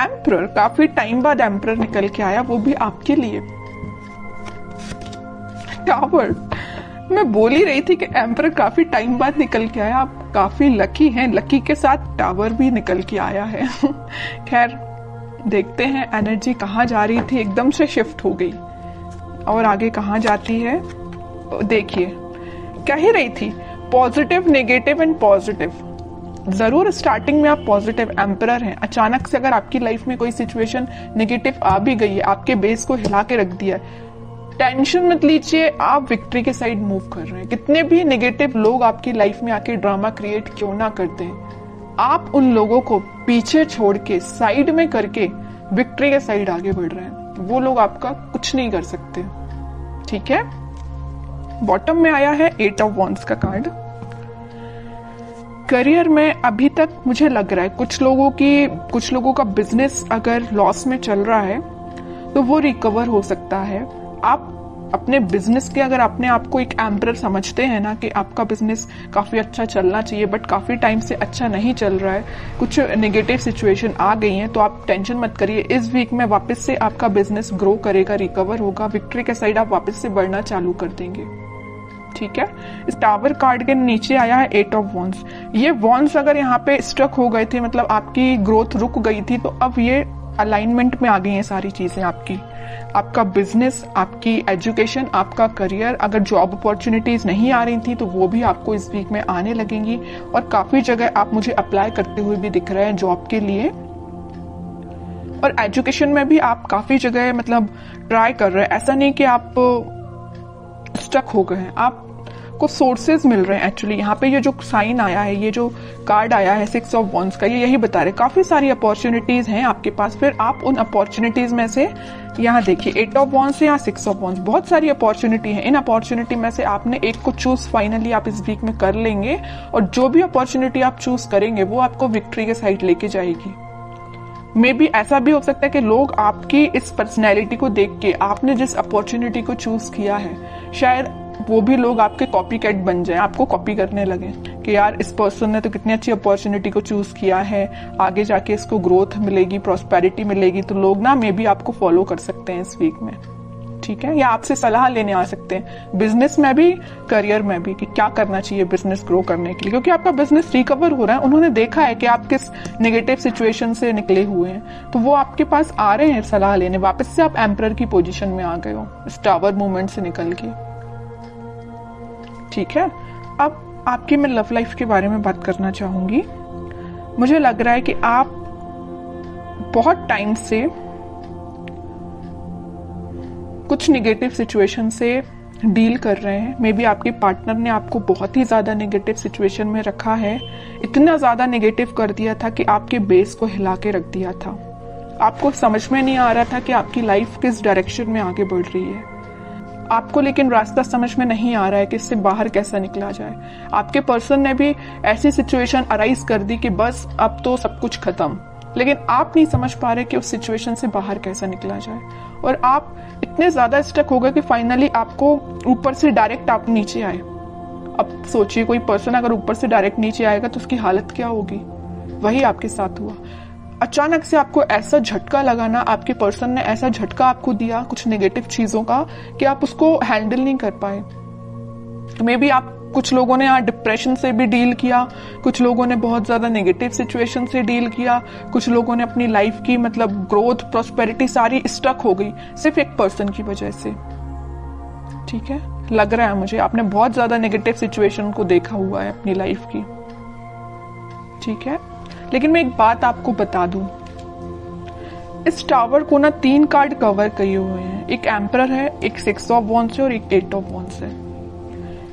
Emperor, काफी time बाद emperor निकल के आया, वो भी आपके लिए। टावर, मैं बोल ही रही थी कि एम्परर काफी टाइम बाद निकल के आया, आप काफी लकी हैं, लकी के साथ टावर भी निकल के आया है। खैर देखते हैं एनर्जी कहाँ जा रही थी, एकदम से शिफ्ट हो गई और आगे कहाँ जाती है। देखिए कह ही रही थी पॉजिटिव, नेगेटिव एंड पॉजिटिव। जरूर स्टार्टिंग में आप पॉजिटिव एम्परर हैं, अचानक से अगर आपकी लाइफ में कोई सिचुएशन नेगेटिव आ भी गई है, आपके बेस को हिला के रख दिया है, टेंशन मत लीजिए, आप विक्ट्री के साइड मूव कर रहे हैं। कितने भी नेगेटिव लोग आपकी लाइफ में आके ड्रामा क्रिएट क्यों ना करते हैं, आप उन लोगों को पीछे छोड़ के साइड में करके विक्ट्री के साइड आगे बढ़ रहे हैं। वो लोग आपका कुछ नहीं कर सकते, ठीक है। बॉटम में आया है 8 ऑफ वॉन्ड्स का कार्ड। करियर में अभी तक मुझे लग रहा है कुछ लोगों का बिजनेस अगर लॉस में चल रहा है तो वो रिकवर हो सकता है। आप अपने बिजनेस के अगर अपने आप को एक एम्परर समझते हैं ना कि आपका बिजनेस काफी अच्छा चलना चाहिए बट काफी टाइम से अच्छा नहीं चल रहा है, कुछ नेगेटिव सिचुएशन आ गई हैं, तो आप टेंशन मत करिए। इस वीक में वापस से आपका बिजनेस ग्रो करेगा, रिकवर होगा, विक्ट्री के साइड आप वापस से बढ़ना चालू कर देंगे, ठीक है। इस टावर कार्ड के नीचे आया है 8 ऑफ वॉन्ड्स। ये वॉन्ड्स अगर यहाँ पे स्टक हो गए थे, मतलब आपकी ग्रोथ रुक गई थी, तो अब ये अलाइनमेंट में आ गई हैं सारी चीजें आपकी। आपका बिजनेस, आपकी एजुकेशन, आपका करियर, अगर जॉब अपॉर्चुनिटीज नहीं आ रही थी तो वो भी आपको इस वीक में आने लगेंगी। और काफी जगह आप मुझे अप्लाई करते हुए भी दिख रहे हैं जॉब के लिए। और एजुकेशन में भी आप काफी जगह मतलब ट्राई कर रहे हैं, ऐसा नहीं कि आप स्टक हो गए हैं, आपको सोर्सेज मिल रहे हैं। एक्चुअली यहाँ पे ये जो साइन आया है, ये जो कार्ड आया है 6 ऑफ वॉन्ड्स का, ये यही बता रहे काफी सारी अपॉर्चुनिटीज हैं आपके पास। फिर आप उन अपॉर्चुनिटीज में से, यहाँ देखिए 8 ऑफ वॉन्ड्स या 6 ऑफ वॉन्ड्स, बहुत सारी अपॉर्चुनिटी है। इन अपॉर्चुनिटी में से आपने एक को चूज फाइनली आप इस वीक में कर लेंगे, और जो भी अपॉर्चुनिटी आप चूज करेंगे वो आपको विक्ट्री के साइड लेके जाएगी। मे बी ऐसा भी हो सकता है कि लोग आपकी इस पर्सनैलिटी को देख के, आपने जिस अपॉर्चुनिटी को चूज किया है, शायद वो भी लोग आपके कॉपी कैट बन जाए, आपको कॉपी करने लगे कि यार इस पर्सन ने तो कितनी अच्छी अपॉर्चुनिटी को चूज किया है, आगे जाके इसको ग्रोथ मिलेगी, प्रॉस्पेरिटी मिलेगी। तो लोग ना मे बी आपको फॉलो कर सकते हैं इस वीक में, ठीक है, या आपसे सलाह लेने आ सकते हैं, बिजनेस में भी, करियर में भी, कि क्या करना चाहिए बिजनेस ग्रो करने के लिए, क्योंकि आपका बिजनेस रिकवर हो रहा है। उन्होंने देखा है कि आप किस नेगेटिव सिचुएशन से निकले हुए हैं, तो वो आपके पास आ रहे हैं सलाह लेने। वापस से आप एम्परर की पोजीशन में आ गए हो इस टावर मूवमेंट से निकल के, ठीक है। अब आपकी मैं लव लाइफ के बारे में बात करना चाहूंगी। मुझे लग रहा है कि आप बहुत टाइम से कुछ नेगेटिव सिचुएशन से डील कर रहे हैं। मे बी आपके पार्टनर ने आपको बहुत ही ज्यादा नेगेटिव सिचुएशन में रखा है, इतना ज्यादा नेगेटिव कर दिया था कि आपके बेस को हिला के रख दिया था। आपको समझ में नहीं आ रहा था कि आपकी लाइफ किस डायरेक्शन में आगे बढ़ रही है, आपको लेकिन रास्ता समझ में नहीं आ रहा है कि इससे बाहर कैसा निकला जाए। आपके पर्सन ने भी ऐसी सिचुएशन अराइज कर दी कि बस अब तो सब कुछ खत्म, लेकिन आप नहीं समझ पा रहे कि उस सिचुएशन से बाहर कैसा निकला जाए। और आप इतने ज्यादा स्टक हो गए कि फाइनली आपको ऊपर से डायरेक्ट आप नीचे आए। अब सोचिए कोई पर्सन अगर ऊपर से डायरेक्ट नीचे आएगा तो उसकी हालत क्या होगी। वही आपके साथ हुआ। अचानक से आपको ऐसा झटका लगा ना, आपके पर्सन ने ऐसा झटका आपको दिया कुछ नेगेटिव चीजों का कि आप उसको हैंडल नहीं कर पाए। मे बी आप, कुछ लोगों ने यहाँ डिप्रेशन से भी डील किया, कुछ लोगों ने बहुत ज्यादा नेगेटिव सिचुएशन से डील किया, कुछ लोगों ने अपनी लाइफ की मतलब ग्रोथ, प्रॉस्पेरिटी सारी स्टक हो गई सिर्फ एक पर्सन की वजह से, ठीक है। लग रहा है मुझे आपने बहुत ज्यादा नेगेटिव सिचुएशन को देखा हुआ है अपनी लाइफ की, ठीक है। लेकिन मैं एक बात आपको बता दूं, इस टावर को ना 3 कार्ड कवर किए हुए हैं। एक एम्परर है, एक 6 ऑफ वॉन्ड्स है और एक 8 ऑफ वॉन्ड्स है।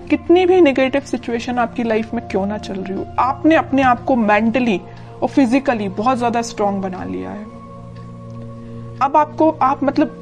कितनी भी नेगेटिव सिचुएशन आपकी लाइफ में क्यों ना चल रही हो, आपने अपने आप को मेंटली और फिजिकली बहुत ज्यादा स्ट्रांग बना लिया है। अब आप मतलब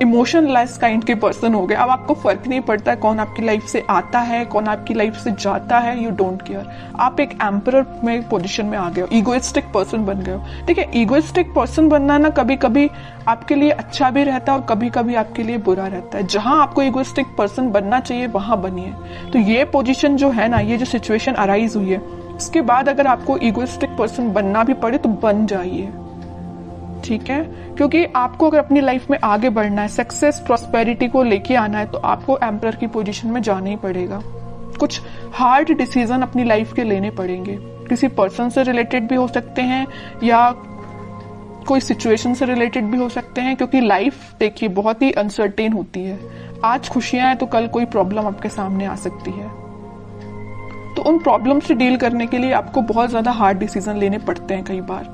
इमोशनलेस काइंड के पर्सन हो गए। अब आपको फर्क नहीं पड़ता है कौन आपकी लाइफ से आता है, कौन आपकी लाइफ से जाता है, यू डोंट केयर। आप एक एम्परर में पोजीशन में आ गए हो, ईगोइस्टिक पर्सन बन गए हो, ठीक है। ईगोइस्टिक पर्सन बनना ना कभी कभी आपके लिए अच्छा भी रहता है और कभी कभी आपके लिए बुरा रहता है। जहां आपको ईगोइस्टिक पर्सन बनना चाहिए वहां बनिए। तो ये पोजीशन जो है ना, ये जो सिचुएशन अराइज हुई है, उसके बाद अगर आपको ईगोइस्टिक पर्सन बनना भी पड़े तो बन जाइए, ठीक है, क्योंकि आपको अगर अपनी लाइफ में आगे बढ़ना है, सक्सेस प्रॉस्पेरिटी को लेके आना है, तो आपको एम्परर की पोजीशन में जाना ही पड़ेगा। कुछ हार्ड डिसीजन अपनी लाइफ के लेने पड़ेंगे, किसी पर्सन से रिलेटेड भी हो सकते हैं या कोई सिचुएशन से रिलेटेड भी हो सकते हैं, क्योंकि लाइफ देखिए बहुत ही अनसर्टेन होती है। आज खुशियां हैं तो कल कोई प्रॉब्लम आपके सामने आ सकती है, तो उन प्रॉब्लम से डील करने के लिए आपको बहुत ज्यादा हार्ड डिसीजन लेने पड़ते हैं कई बार।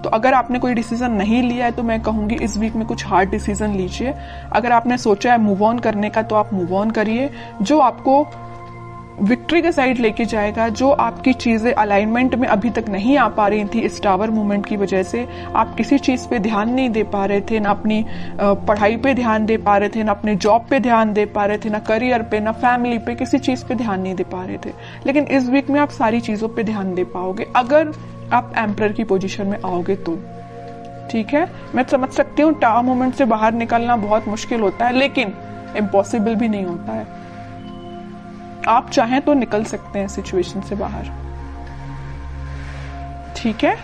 तो अगर आपने कोई डिसीजन नहीं लिया है तो मैं कहूंगी इस वीक में कुछ हार्ड डिसीजन लीजिए। अगर आपने सोचा है मूव ऑन करने का तो आप मूव ऑन करिए, जो आपको विक्ट्री के साइड लेके जाएगा। जो आपकी चीजें अलाइनमेंट में अभी तक नहीं आ पा रही थी इस टावर मूवमेंट की वजह से, आप किसी चीज पे ध्यान नहीं दे पा रहे थे, ना अपनी पढ़ाई पे ध्यान दे पा रहे थे, ना अपने जॉब पे ध्यान दे पा रहे थे, ना करियर पे, ना फैमिली पे, किसी चीज पे ध्यान नहीं दे पा रहे थे। लेकिन इस वीक में आप सारी चीजों पे ध्यान दे पाओगे अगर आप एम्परर की पोजीशन में आओगे तो। ठीक है, मैं समझ सकती हूँ टावर मूवमेंट से बाहर निकलना बहुत मुश्किल होता है, लेकिन इम्पॉसिबल भी नहीं होता है। आप चाहें तो निकल सकते हैं सिचुएशन से बाहर। ठीक है,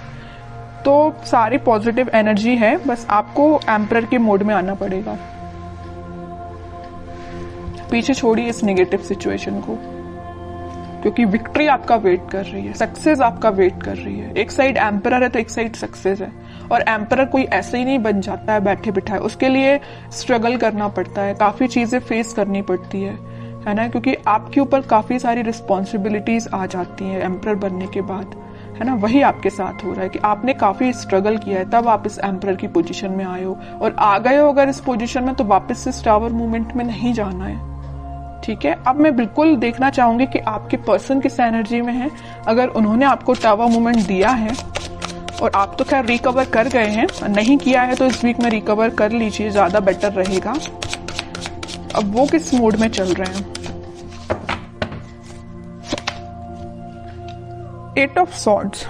तो सारी पॉजिटिव एनर्जी है, बस आपको एम्परर के मोड में आना पड़ेगा। पीछे छोड़िए इस नेगेटिव सिचुएशन को, क्योंकि विक्ट्री आपका वेट कर रही है, सक्सेस आपका वेट कर रही है। एक साइड एम्परर है तो एक साइड सक्सेस है, और एम्परर कोई ऐसे ही नहीं बन जाता है बैठे बिठाए, उसके लिए स्ट्रगल करना पड़ता है, काफी चीजें फेस करनी पड़ती है ना, क्योंकि आपके ऊपर काफी सारी रिस्पॉन्सिबिलिटीज आ जाती हैं एम्परर बनने के बाद, है ना। वही आपके साथ हो रहा है कि आपने काफी स्ट्रगल किया है, तब आप इस एम्परर की पोजीशन में आए हो, और आ गए हो अगर इस पोजीशन में तो वापस से टावर मूवमेंट में नहीं जाना है। ठीक है, अब मैं बिल्कुल देखना चाहूंगी कि आपके पर्सन किस एनर्जी में है। अगर उन्होंने आपको टावर मूवमेंट दिया है और आप तो खैर रिकवर कर गए हैं, नहीं किया है तो इस वीक में रिकवर कर लीजिए, ज्यादा बेटर रहेगा। अब वो किस मोड में चल रहे हैं? 8 ऑफ सॉर्ड्स,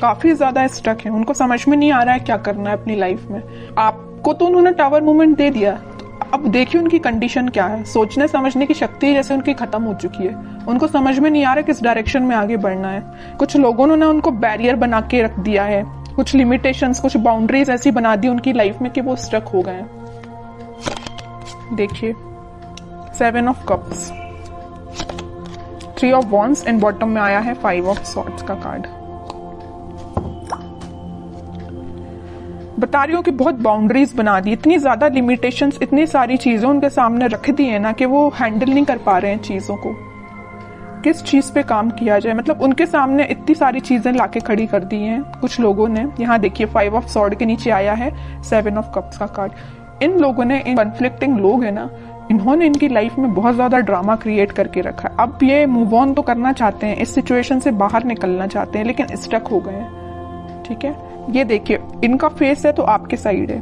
काफी ज्यादा स्टक है, उनको समझ में नहीं आ रहा है क्या करना है अपनी लाइफ में। आपको तो उन्होंने टावर मूवमेंट दे दिया, तो अब देखिए उनकी कंडीशन क्या है। सोचने समझने की शक्ति जैसे उनकी खत्म हो चुकी है, उनको समझ में नहीं आ रहा किस डायरेक्शन में आगे बढ़ना है। कुछ लोगों ने उनको बैरियर बना के रख दिया है, कुछ लिमिटेशंस, कुछ बाउंड्रीज ऐसी बना दी उनकी लाइफ में कि वो स्टक हो गए हैं। देखिए 7 of cups, 3 of wands and bottom में आया है 5 ऑफ सॉर्ड्स का कार्ड। बता रही हूँ कि बहुत बाउंड्रीज बना दी, इतनी ज्यादा लिमिटेशंस, इतनी सारी चीजें उनके सामने रख दी है ना कि वो हैंडल नहीं कर पा रहे हैं चीजों को। किस चीज पे काम किया जाए, मतलब उनके सामने इतनी सारी चीजें लाके खड़ी कर दी हैं कुछ लोगों ने। यहाँ देखिए 5 ऑफ सॉर्ड के नीचे आया है 7 ऑफ कप्स का कार्ड। इन लोगों ने, इन कॉन्फ्लिक्टिंग लोग है ना, इन्होंने इनकी लाइफ में बहुत ज्यादा ड्रामा क्रिएट करके रखा है। अब ये मूव ऑन तो करना चाहते हैं, इस सिचुएशन से बाहर निकलना चाहते हैं, लेकिन स्टक हो गए हैं। ठीक है, ये देखिए इनका फेस है तो आपके साइड है,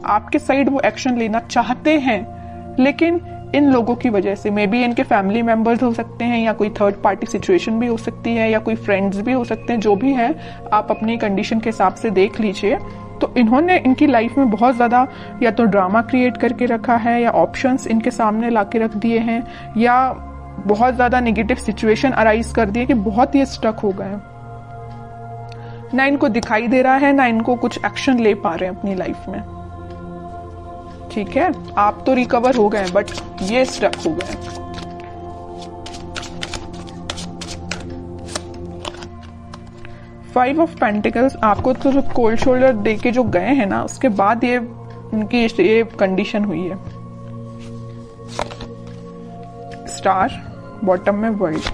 आपके साइड वो एक्शन लेना चाहते हैं, लेकिन इन लोगों की वजह से, मे बी इनके फैमिली मेंबर्स हो सकते हैं, या कोई थर्ड पार्टी सिचुएशन भी हो सकती है, या कोई फ्रेंड्स भी हो सकते हैं, जो भी है आप अपनी कंडीशन के हिसाब से देख लीजिए। तो इन्होंने इनकी लाइफ में बहुत ज्यादा या तो ड्रामा क्रिएट करके रखा है, या ऑप्शंस इनके सामने लाके रख दिए हैं, या बहुत ज्यादा नेगेटिव सिचुएशन अराइज कर दिए कि बहुत ही स्टक हो गए। ना इनको दिखाई दे रहा है, ना इनको कुछ एक्शन ले पा रहे हैं अपनी लाइफ में। ठीक है, आप तो रिकवर हो गए बट ये स्टक हो गए। फाइव ऑफ पेंटिकल्स, आपको तो कोल्ड शोल्डर दे के जो गए हैं ना, उसके बाद ये उनकी ये कंडीशन हुई है। स्टार, बॉटम में वर्ल्ड।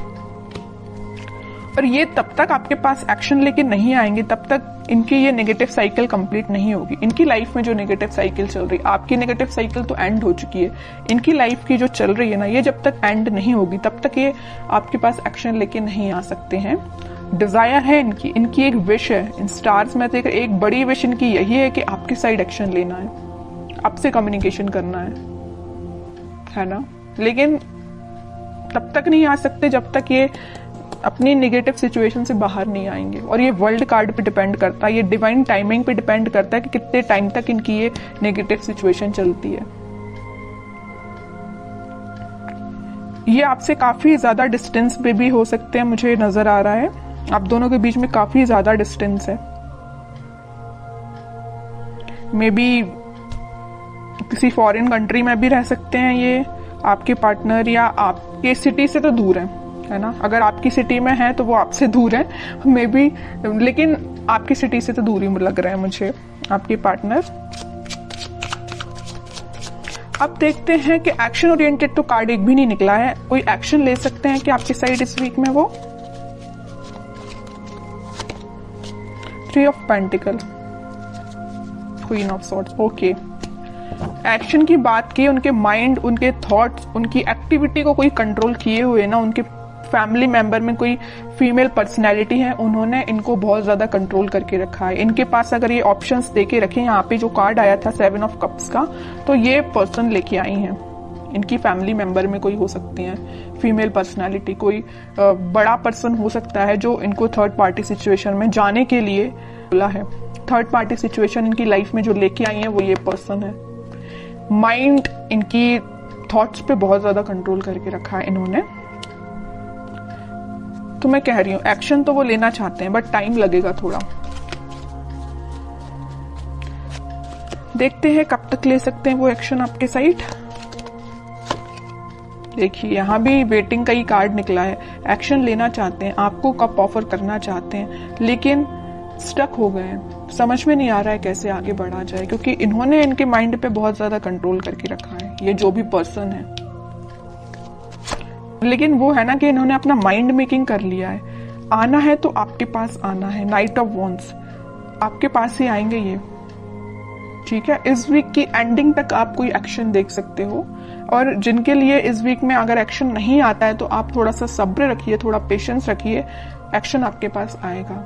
और ये तब तक आपके पास एक्शन लेके नहीं आएंगे, तब तक इनकी ये नेगेटिव साइकिल कंप्लीट नहीं होगी। इनकी लाइफ में जो नेगेटिव साइकिल चल रही, आपकी नेगेटिव साइकिल तो एंड हो चुकी है, इनकी लाइफ की जो चल रही है ना, ये जब तक एंड नहीं होगी तब तक ये आपके पास एक्शन लेके नहीं आ सकते हैं। डिजायर है इनकी, इनकी एक विश है। इन स्टार्स में से एक बड़ी विश इनकी यही है कि आपकी साइड एक्शन लेना है, आपसे कम्युनिकेशन करना है ना। लेकिन तब तक नहीं आ सकते जब तक ये अपनी नेगेटिव सिचुएशन से बाहर नहीं आएंगे। और ये वर्ल्ड कार्ड पे डिपेंड करता है, ये डिवाइन टाइमिंग पे डिपेंड करता है कि कितने टाइम तक इनकी ये नेगेटिव सिचुएशन चलती है। ये आपसे काफी ज्यादा डिस्टेंस पे भी हो सकते हैं, मुझे नजर आ रहा है आप दोनों के बीच में काफी ज्यादा डिस्टेंस है। मे बी किसी फॉरेन कंट्री में भी रह सकते हैं ये आपके पार्टनर, या आपके सिटी से तो दूर है ना। अगर आपकी सिटी में है तो वो आपसे दूर है मे बी, लेकिन आपकी सिटी से तो दूर ही लग रहा है मुझे आपके पार्टनर। अब देखते हैं कि एक्शन ओरिएंटेड तो कार्ड एक भी नहीं निकला है। कोई एक्शन ले सकते हैं कि आपकी साइड इस वीक में वो 3 of pentacle, queen of swords. Okay, action की बात की, उनके माइंड, उनके थॉट्स, उनकी एक्टिविटी को कोई कंट्रोल किए हुए ना, उनके फैमिली मेंबर में कोई फीमेल पर्सनैलिटी है, उन्होंने इनको बहुत ज्यादा कंट्रोल करके रखा है। इनके पास अगर ये ऑप्शंस देके रखे, यहाँ पे जो कार्ड आया था 7 ऑफ कप्स का, तो ये पर्सन लेके आई हैं। इनकी फैमिली मेंबर में कोई हो सकती है फीमेल पर्सनैलिटी, कोई बड़ा पर्सन हो सकता है जो इनको थर्ड पार्टी सिचुएशन में जाने के लिए बोला है। थर्ड पार्टी सिचुएशन इनकी लाइफ में जो लेके आई है वो ये पर्सन है। माइंड, इनकी थॉट्स पे बहुत ज्यादा कंट्रोल करके रखा है इन्होंने। तो मैं कह रही हूं एक्शन तो वो लेना चाहते हैं बट टाइम लगेगा थोड़ा। देखते हैं कब तक ले सकते हैं वो एक्शन आपके साइड। देखिए यहां भी वेटिंग का ही कार्ड निकला है। एक्शन लेना चाहते हैं, आपको कब ऑफर करना चाहते हैं, लेकिन स्टक हो गए हैं, समझ में नहीं आ रहा है कैसे आगे बढ़ा जाए, क्योंकि इन्होंने इनके माइंड पे बहुत ज्यादा कंट्रोल करके रखा है, ये जो भी पर्सन है। लेकिन वो है ना कि इन्होंने अपना माइंड मेकिंग कर लिया है। आना है तो आपके पास आना है। नाइट ऑफ वॉन्ड्स, आपके पास ही आएंगे ये, ठीक है। इस वीक की एंडिंग तक आप कोई एक्शन देख सकते हो, और जिनके लिए इस वीक में अगर एक्शन नहीं आता है तो आप थोड़ा सा सब्र रखिए, थोड़ा पेशेंस रखिए, एक्शन आपके पास आएगा।